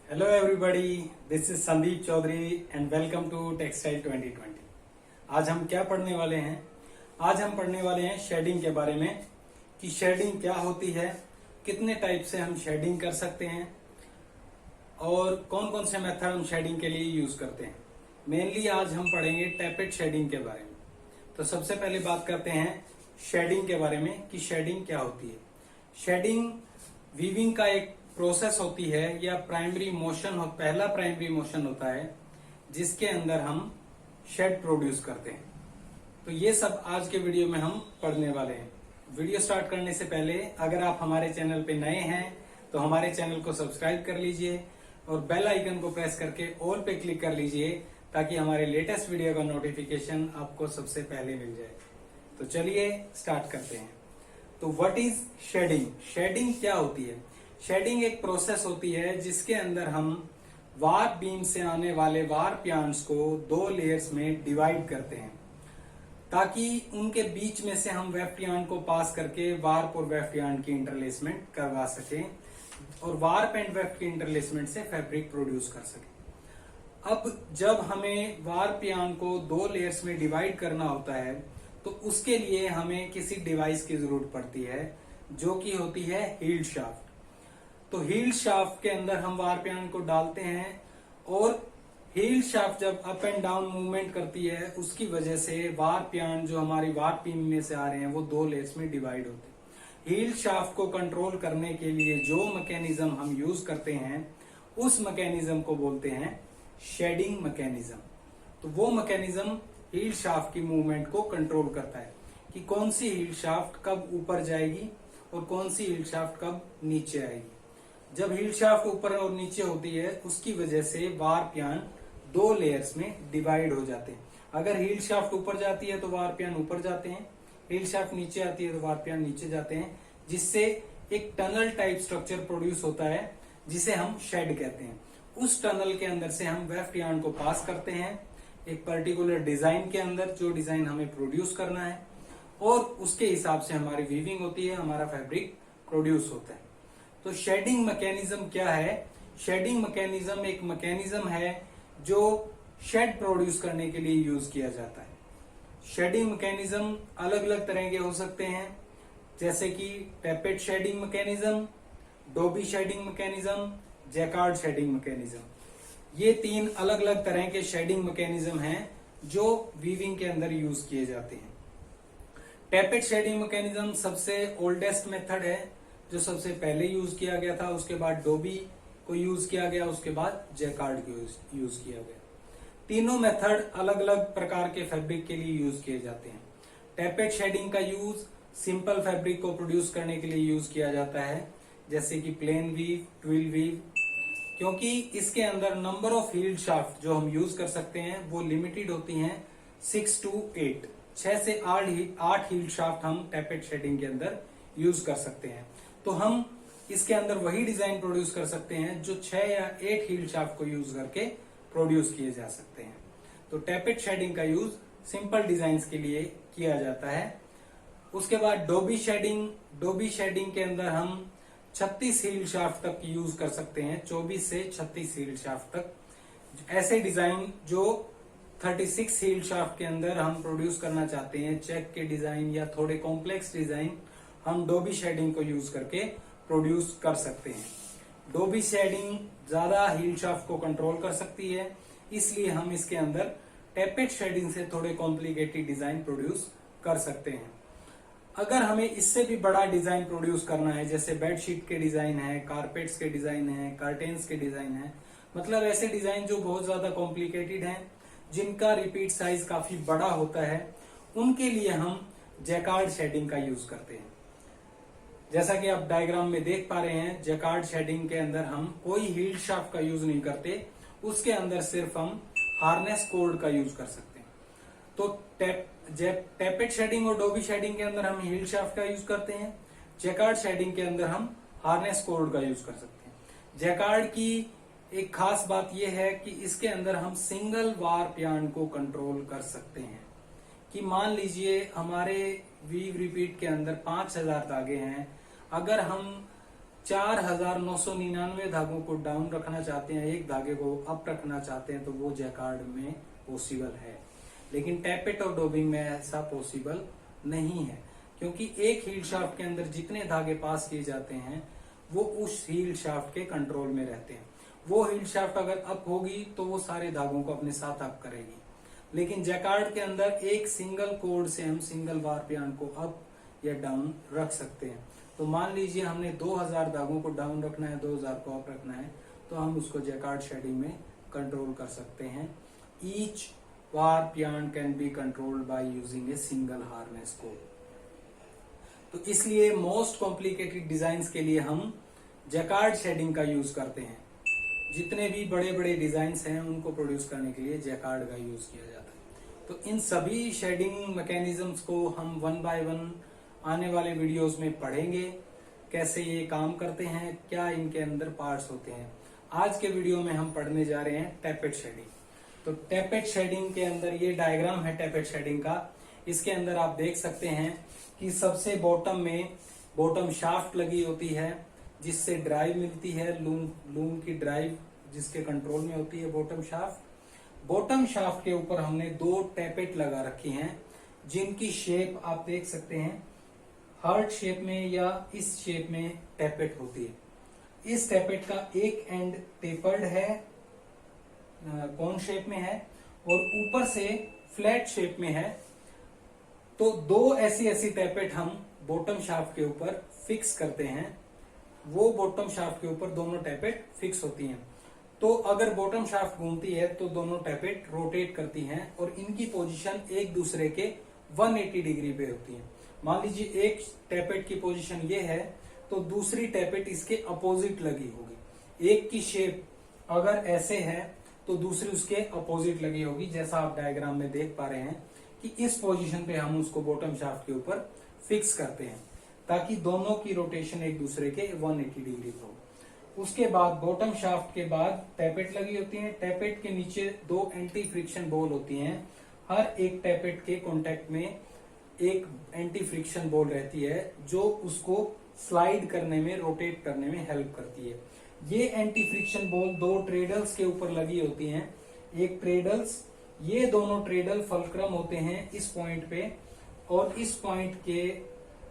Hello everybody, this is Sandeep Chaudhary and welcome to textile 2020। आज हम क्या पढ़ने वाले हैं? आज हम पढ़ने वाले हैं शेडिंग के बारे में कि शेडिंग क्या होती है, कितने टाइप से हम शेडिंग कर सकते हैं और कौन कौन से मेथड हम शेडिंग के लिए यूज करते हैं। मेनली आज हम पढ़ेंगे टैपेड शेडिंग के बारे में। तो सबसे पहले बात करते हैं शेडिंग के बारे में कि शेडिंग क्या होती है। शेडिंग वीविंग का एक प्रोसेस होती है या प्राइमरी मोशन पहला प्राइमरी मोशन होता है जिसके अंदर हम शेड प्रोड्यूस करते हैं। तो ये सब आज के वीडियो में हम पढ़ने वाले हैं। वीडियो स्टार्ट करने से पहले अगर आप हमारे चैनल पे नए हैं तो हमारे चैनल को सब्सक्राइब कर लीजिए और बेल आइकन को प्रेस करके ऑल पे क्लिक कर लीजिए ताकि हमारे लेटेस्ट वीडियो का नोटिफिकेशन आपको सबसे पहले मिल जाए। तो चलिए स्टार्ट करते हैं। तो व्हाट इज शेडिंग? शेडिंग क्या होती है? शेडिंग एक प्रोसेस होती है जिसके अंदर हम वार बीम से आने वाले वार प्यान्स को दो लेयर्स में डिवाइड करते हैं ताकि उनके बीच में से हम वेफ्ट यार्न को पास करके वार्प और वेफ्ट यार्न की इंटरलेसमेंट करवा सकें और वार्प एंड वेफ्ट की इंटरलेसमेंट से फैब्रिक प्रोड्यूस कर सकें। अब जब हमें वार्प यार्न को दो लेयर्स में डिवाइड करना होता है तो उसके लिए हमें किसी डिवाइस की जरूरत पड़ती है जो कि होती है हील्ड शाफ्ट। तो हील्ड शाफ्ट के अंदर हम वार्प यार्न को डालते हैं और हील्ड शाफ्ट जब अप एंड डाउन मूवमेंट करती है उसकी वजह से वार्प यार्न जो हमारी वार्प बीम में से आ रहे हैं वो दो लेयर्स में डिवाइड होते हैं। हील्ड शाफ्ट को कंट्रोल करने के लिए जो मैकेनिज्म हम यूज करते हैं उस मैकेनिज्म को बोलते हैं शेडिंग मैकेनिज्म। तो वो मैकेनिज्म हील्ड शाफ्ट की मूवमेंट को कंट्रोल करता है कि कौन सी हील्ड शाफ्ट कब ऊपर जाएगी और कौन सी हील्ड शाफ्ट कब नीचे आएगी। जब हील्ड शाफ्ट ऊपर और नीचे होती है उसकी वजह से वार्प यार्न दो लेयर्स में डिवाइड हो जाते हैं। अगर हील्ड शाफ्ट ऊपर जाती है तो वार्प यार्न ऊपर जाते हैं, हील्ड शाफ्ट नीचे आती है तो वार्प यार्न नीचे जाते हैं, जिससे एक टनल टाइप स्ट्रक्चर प्रोड्यूस होता है जिसे हम शेड कहते हैं। उस टनल के अंदर से हम वेफ्ट यार्न को पास करते हैं एक पर्टिकुलर डिजाइन के अंदर, जो डिजाइन हमें प्रोड्यूस करना है, और उसके हिसाब से हमारी वीविंग होती है, हमारा फैब्रिक प्रोड्यूस होता है। तो शेडिंग मैकेनिज्म क्या है? शेडिंग मैकेनिज्म एक मैकेनिज्म है जो शेड प्रोड्यूस करने के लिए यूज किया जाता है। शेडिंग मैकेनिज्म अलग अलग तरह के हो सकते हैं जैसे कि tappet shedding mechanism, dobby shedding mechanism, jacquard shedding mechanism. ये तीन अलग अलग तरह के शेडिंग मैकेनिज्म हैं जो वीविंग के अंदर यूज किए जाते हैं। टैपेड शेडिंग मैकेनिज्म सबसे ओल्डेस्ट मेथड है जो सबसे पहले यूज किया गया था, उसके बाद डोबी को यूज किया गया, उसके बाद जैकार्ड को यूज किया गया। तीनों मेथड अलग अलग प्रकार के फैब्रिक के लिए यूज किए जाते हैं। टैपेड शेडिंग का यूज सिंपल फैब्रिक को प्रोड्यूस करने के लिए यूज किया जाता है जैसे कि प्लेन वीव, ट्विल वीव, क्योंकि इसके अंदर नंबर ऑफ हील्ड शाफ्ट जो हम यूज कर सकते हैं वो लिमिटेड होती हैं 6 to 8, 6 से 8 हील्ड शाफ्ट हम टैपेड शेडिंग के अंदर यूज कर सकते हैं। तो हम इसके अंदर वही डिजाइन प्रोड्यूस कर सकते हैं जो 6 या 8 हील्ड शाफ्ट को यूज करके प्रोड्यूस किए जा सकते हैं। तो टैपेड शेडिंग का यूज सिंपल डिजाइन के लिए किया जाता है। उसके बाद डोबी शेडिंग के अंदर हम 36 हील्ड शाफ्ट तक यूज कर सकते हैं, 24 से 36 हील्ड शाफ्ट तक। ऐसे डिजाइन जो 36 हील्ड शाफ्ट के अंदर हम प्रोड्यूस करना चाहते हैं, चेक के डिजाइन या थोड़े कॉम्प्लेक्स डिजाइन, हम डोबी शेडिंग को यूज करके प्रोड्यूस कर सकते हैं। डोबी शेडिंग ज्यादा हील्ड शाफ्ट को कंट्रोल कर सकती है, इसलिए हम इसके अंदर टैपेड शेडिंग से थोड़े कॉम्प्लिकेटेड डिजाइन प्रोड्यूस कर सकते हैं। अगर हमें इससे भी बड़ा डिजाइन प्रोड्यूस करना है, जैसे बेडशीट के डिजाइन है, कारपेट्स के डिजाइन है, कर्टेन्स के डिजाइन है, मतलब ऐसे डिजाइन जो बहुत ज्यादा कॉम्प्लिकेटेड हैं, जिनका रिपीट साइज काफी बड़ा होता है, उनके लिए हम जैकार्ड शेडिंग का यूज करते हैं। जैसा कि आप डायग्राम में देख पा रहे हैं, जैकार्ड शेडिंग के अंदर हम कोई हील्ड शाफ्ट का यूज नहीं करते, उसके अंदर सिर्फ हम हार्नेस कोड का यूज कर सकते हैं। तो टैपेड शेडिंग और डोबी शेडिंग के अंदर हम हील्ड शाफ्ट का यूज करते हैं, जैकार्ड शेडिंग के अंदर हम हार्नेस कोड का यूज कर सकते हैं। जैकार्ड की एक खास बात यह है कि इसके अंदर हम सिंगल वार्प यार्न को कंट्रोल कर सकते हैं कि मान लीजिए हमारे वीव रिपीट के अंदर 5000 धागे हैं, अगर हम 4999 धागों को डाउन रखना चाहते हैं, एक धागे को अप रखना चाहते हैं, तो वो जैकार्ड में पॉसिबल है। लेकिन टैपेट और डोबिंग में ऐसा पॉसिबल नहीं है, क्योंकि एक हील शाफ्ट के अंदर जितने धागे पास किए जाते हैं वो उस हील शाफ्ट के कंट्रोल में रहते हैं। वो हील शाफ्ट अगर अप होगी तो वो सारे धागों को अपने साथ अप करेगी। लेकिन जैकार्ड के अंदर एक सिंगल कोड से हम सिंगल वारपियान को अप या डाउन रख सकते हैं। तो मान लीजिए हमने 2000 धागों को डाउन रखना है, 2000 को अप रखना है, तो हम उसको जैकार्ड शेडिंग में कंट्रोल कर सकते हैं। Each warp yarn can be controlled by using a single harness cord. तो इसलिए मोस्ट कॉम्प्लिकेटेड डिजाइन्स के लिए हम जैकार्ड शेडिंग का यूज करते हैं। जितने भी बड़े बड़े डिजाइन्स हैं उनको प्रोड्यूस करने के लिए जैकार्ड का यूज किया जाता है। तो इन सभी शेडिंग मैकेनिज्म्स को हम वन बाय वन आने वाले वीडियोस में पढ़ेंगे, कैसे ये काम करते हैं, क्या इनके अंदर पार्ट्स होते हैं। आज के वीडियो में हम पढ़ने जा रहे हैं टैपेट शेडिंग। तो टैपेट शेडिंग के अंदर ये डायग्राम है टैपेट शेडिंग का। इसके अंदर आप देख सकते हैं कि सबसे बॉटम में बॉटम शाफ्ट लगी होती है, जिससे ड्राइव मिलती है, लूम की ड्राइव जिसके कंट्रोल में होती है बॉटम शाफ्ट। बॉटम शाफ्ट के ऊपर हमने 2 टैपेट लगा रखी हैं, जिनकी शेप आप देख सकते हैं हार्ट शेप में या इस शेप में टैपेट होती है। इस टैपेट का एक एंड टेपर्ड है, कोन शेप में है, और ऊपर से फ्लैट शेप में है। तो 2 ऐसी टैपेट हम बॉटम शाफ्ट के ऊपर फिक्स करते हैं। वो बॉटम शाफ्ट के ऊपर दोनों टैपेट फिक्स होती हैं। तो अगर बॉटम शाफ्ट घूमती है तो दोनों टैपेट रोटेट करती हैं और इनकी पोजीशन एक दूसरे के 180 डिग्री पे होती है। मान लीजिए एक टैपेट की पोजीशन ये है तो दूसरी टैपेट इसके अपोजिट लगी होगी। एक की शेप अगर ऐसे है तो दूसरी उसके अपोजिट लगी होगी, जैसा आप डायग्राम में देख पा रहे हैं कि इस पोजीशन पे हम उसको बॉटम शाफ्ट के ऊपर फिक्स करते हैं ताकि दोनों की रोटेशन एक दूसरे के 180 डिग्री पे हो। उसके बाद बॉटम शाफ्ट के बाद टैपेट लगी होती है। टैपेट के नीचे 2 एंटी फ्रिक्शन बॉल होती हैं। हर एक टैपेट के कॉन्टेक्ट में एक एंटी फ्रिक्शन बॉल रहती है जो उसको स्लाइड करने में, रोटेट करने में हेल्प करती है। ये एंटी फ्रिक्शन बॉल 2 ट्रेडल्स के ऊपर लगी होती हैं। एक ट्रेडल्स, ये दोनों ट्रेडल फलक्रम होते हैं इस पॉइंट पे, और इस पॉइंट के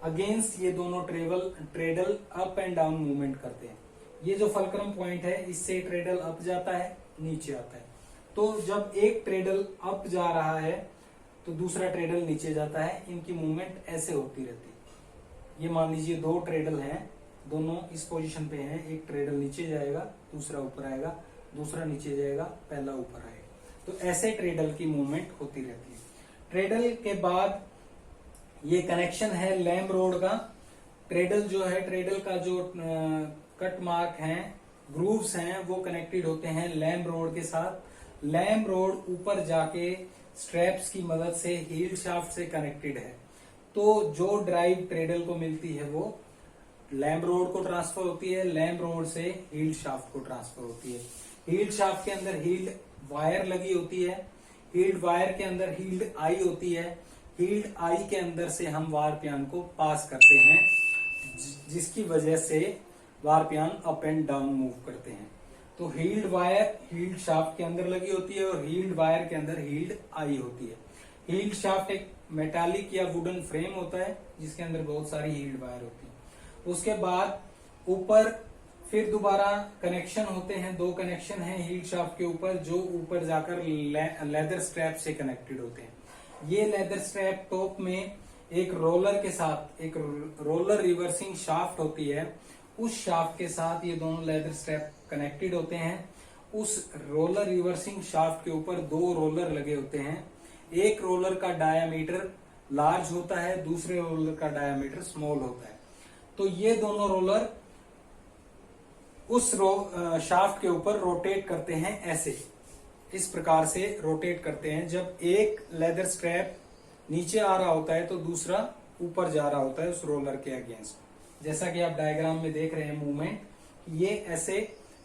अगेंस्ट ये दोनों ट्रेडल अप एंड डाउन मूवमेंट करते हैं। ये जो फलक्रम पॉइंट है इससे ट्रेडल अप जाता है, नीचे आता है। तो जब एक ट्रेडल अप जा रहा है तो दूसरा ट्रेडल नीचे जाता है। इनकी मूवमेंट ऐसे होती रहती है। ये मान लीजिए 2 ट्रेडल हैं, दोनों इस पोजीशन पे हैं। एक ट्रेडल नीचे जाएगा, दूसरा ऊपर आएगा, दूसरा नीचे जाएगा, पहला ऊपर आएगा। तो ऐसे ट्रेडल की मूवमेंट होती रहती है। ट्रेडल के बाद ये कनेक्शन है लैम्ब रोड का। ट्रेडल जो है, ट्रेडल का जो कट मार्क है, ग्रूव्स हैं, वो कनेक्टेड होते हैं लैम्ब रोड के साथ। लैम्ब रोड ऊपर जाके स्ट्रैप्स की मदद से हील शाफ्ट से कनेक्टेड है। तो जो ड्राइव ट्रेडल को मिलती है वो लैम्ब रोड को ट्रांसफर होती है, लैम्ब रोड से हील शाफ्ट को ट्रांसफर होती है। हील शाफ्ट के अंदर हील्ड वायर लगी होती है। हील्ड वायर के अंदर हील्ड आई होती है। हील्ड आई के अंदर से हम वारपियान को पास करते हैं, जिसकी वजह से वारपियान अप एंड डाउन मूव करते हैं। तो हील्ड वायर हील्ड शाफ्ट के अंदर लगी होती है और हील्ड वायर के अंदर हील्ड आई होती है। हील्ड शाफ्ट एक मेटालिक या वुडन फ्रेम होता है जिसके अंदर बहुत सारी हील्ड वायर होती है। उसके बाद ऊपर फिर दोबारा कनेक्शन होते हैं। 2 कनेक्शन हैं हील्ड शाफ्ट के ऊपर जो ऊपर जाकर लेदर स्ट्रैप से कनेक्टेड होते हैं। ये लेदर स्ट्रैप टॉप में एक रोलर के साथ, एक रोलर रिवर्सिंग शाफ्ट होती है, उस शाफ्ट के साथ ये दोनों लेदर स्ट्रैप कनेक्टेड होते हैं। उस रोलर रिवर्सिंग शाफ्ट के ऊपर 2 रोलर लगे होते हैं। एक रोलर का डायामीटर लार्ज होता है, दूसरे रोलर का डायामीटर स्मॉल होता है। तो ये दोनों रोलर उस शाफ्ट के ऊपर रोटेट करते हैं, ऐसे इस प्रकार से रोटेट करते हैं। जब एक लेदर स्ट्रैप नीचे आ रहा होता है तो दूसरा ऊपर जा रहा होता है उस रोलर के अगेंस्ट। जैसा कि आप डायग्राम में देख रहे हैं मूवमेंट, ये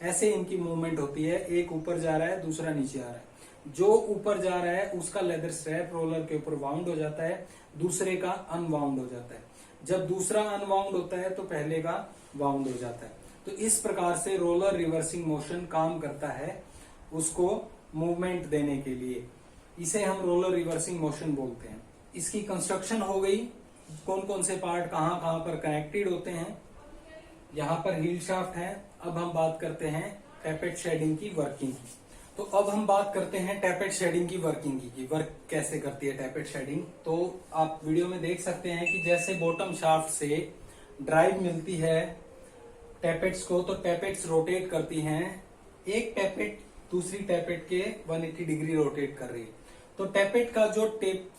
ऐसे इनकी मूवमेंट होती है। एक ऊपर जा रहा है, दूसरा नीचे आ रहा है। जो ऊपर जा रहा है उसका लेदर स्ट्रैप रोलर के ऊपर वाउंड हो जाता है, दूसरे का अनवाउंड हो जाता है। जब दूसरा अनवाउंड होता है तो पहले का वाउंड हो जाता है। तो इस प्रकार से रोलर रिवर्सिंग मोशन काम करता है उसको मूवमेंट देने के लिए। इसे हम रोलर रिवर्सिंग मोशन बोलते हैं। इसकी कंस्ट्रक्शन हो गई, कौन कौन से पार्ट कहाँ कहाँ पर कनेक्टेड होते हैं। यहाँ पर हील शाफ्ट है। अब हम बात करते हैं टैपेट शेडिंग की वर्किंग की। तो अब हम बात करते हैं टैपेट शेडिंग की वर्किंग की वर्क कैसे करती है टैपेट शेडिंग। तो आप वीडियो में देख सकते हैं कि जैसे बॉटम शाफ्ट से ड्राइव मिलती है टैपेट्स को, तो टैपेट्स रोटेट करती हैं। एक टैपेट दूसरी टैपेट के 180 डिग्री रोटेट कर रही है। तो टैपेट का जो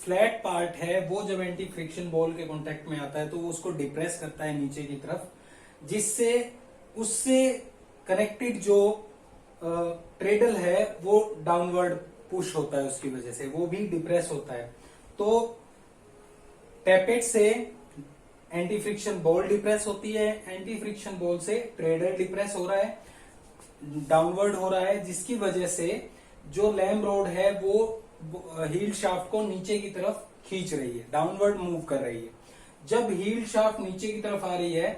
फ्लैट पार्ट है वो जब एंटी फ्रिक्शन बॉल के कांटेक्ट में आता है तो वो उसको डिप्रेस करता है नीचे की तरफ, जिससे उससे कनेक्टेड जो ट्रेडल है वो डाउनवर्ड पुश होता है, उसकी वजह से वो भी डिप्रेस होता है। तो टैपेट से एंटी फ्रिक्शन बॉल डिप्रेस होती है, एंटी फ्रिक्शन बॉल से ट्रेडल डिप्रेस हो रहा है, डाउनवर्ड हो रहा है, जिसकी वजह से जो लैम रोड है वो हील शाफ्ट को नीचे की तरफ खींच रही है, डाउनवर्ड मूव कर रही है। जब हील शाफ्ट नीचे की तरफ आ रही है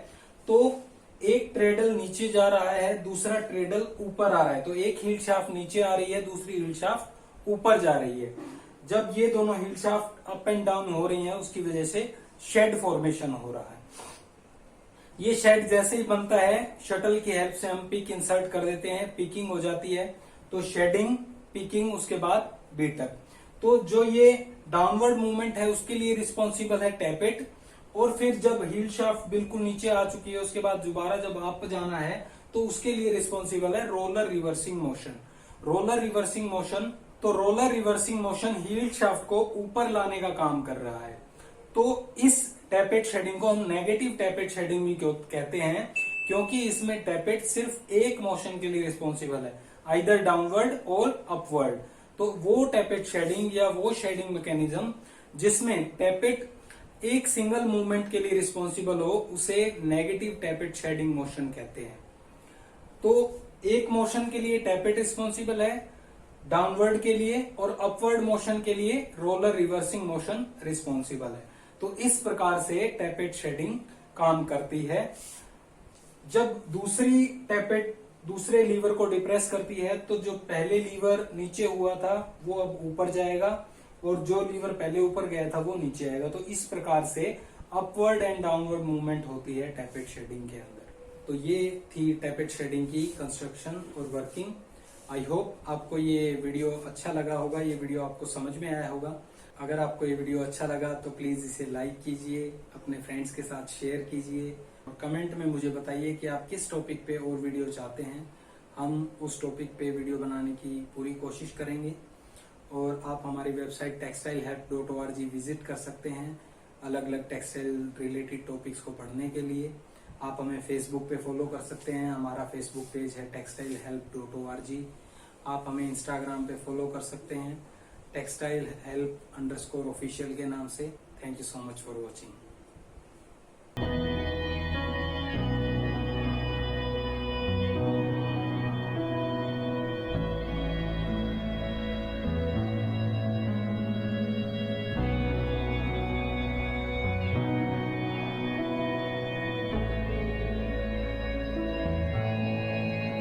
तो एक ट्रेडल नीचे जा रहा है, दूसरा ट्रेडल ऊपर आ रहा है। तो एक हील शाफ्ट नीचे आ रही है, दूसरी हील शाफ्ट ऊपर जा रही है। जब ये दोनों heald shaft up and down हो रही हैं उसकी वजह से शेड फॉर्मेशन हो रहा है। ये शेड जैसे ही बनता है शटल की हेल्प से हम पिक इंसर्ट कर देते हैं, पिकिंग हो जाती है। तो शेडिंग, पिकिंग, उसके बाद बीटअप। तो जो ये डाउनवर्ड मूवमेंट है उसके लिए रिस्पॉन्सिबल है टैपेट। और फिर जब हील शाफ्ट बिल्कुल नीचे आ चुकी है उसके बाद दोबारा जब अप जाना है तो उसके लिए रिस्पॉन्सिबल है roller reversing motion. Roller reversing motion, तो roller reversing motion heald shaft को ऊपर लाने का काम कर रहा है। तो इस टैपेट शेडिंग को हम नेगेटिव टैपेट शेडिंग भी क्यों कहते हैं, क्योंकि इसमें टैपेट सिर्फ एक मोशन के लिए रिस्पॉन्सिबल है, आइदर डाउनवर्ड और अपवर्ड। तो वो टैपेट शेडिंग या वो शेडिंग मैकेनिज्म जिसमें टैपेट एक सिंगल मूवमेंट के लिए रिस्पॉन्सिबल हो उसे नेगेटिव टैपेट शेडिंग मोशन कहते हैं। तो एक मोशन के लिए टैपेट रिस्पॉन्सिबल है, डाउनवर्ड के लिए, और अपवर्ड मोशन के लिए रोलर रिवर्सिंग मोशन रिस्पॉन्सिबल है। तो इस प्रकार से टैपेट शेडिंग काम करती है। जब दूसरी टैपेट दूसरे लीवर को डिप्रेस करती है तो जो पहले लीवर नीचे हुआ था वो अब ऊपर जाएगा और जो लीवर पहले ऊपर गया था वो नीचे आएगा। तो इस प्रकार से अपवर्ड एंड डाउनवर्ड मूवमेंट होती है टैपेट शेडिंग के अंदर। तो ये थी टैपेट शेडिंग की कंस्ट्रक्शन और वर्किंग। आई होप आपको ये वीडियो अच्छा लगा होगा, ये वीडियो आपको समझ में आया होगा। अगर आपको ये वीडियो अच्छा लगा तो प्लीज इसे लाइक कीजिए, अपने फ्रेंड्स के साथ शेयर कीजिए और कमेंट में मुझे बताइए कि आप किस टॉपिक पे और वीडियो चाहते हैं। हम उस टॉपिक पे वीडियो बनाने की पूरी कोशिश करेंगे। और आप हमारी वेबसाइट textilehelp.org विजिट कर सकते हैं अलग अलग टेक्सटाइल रिलेटेड टॉपिक्स को पढ़ने के लिए। आप हमें फेसबुक पे फॉलो कर सकते हैं, हमारा फेसबुक पेज है textilehelp.org। आप हमें इंस्टाग्राम पे फॉलो कर सकते हैं textilehelp_official के नाम से। Thank you so much for watching.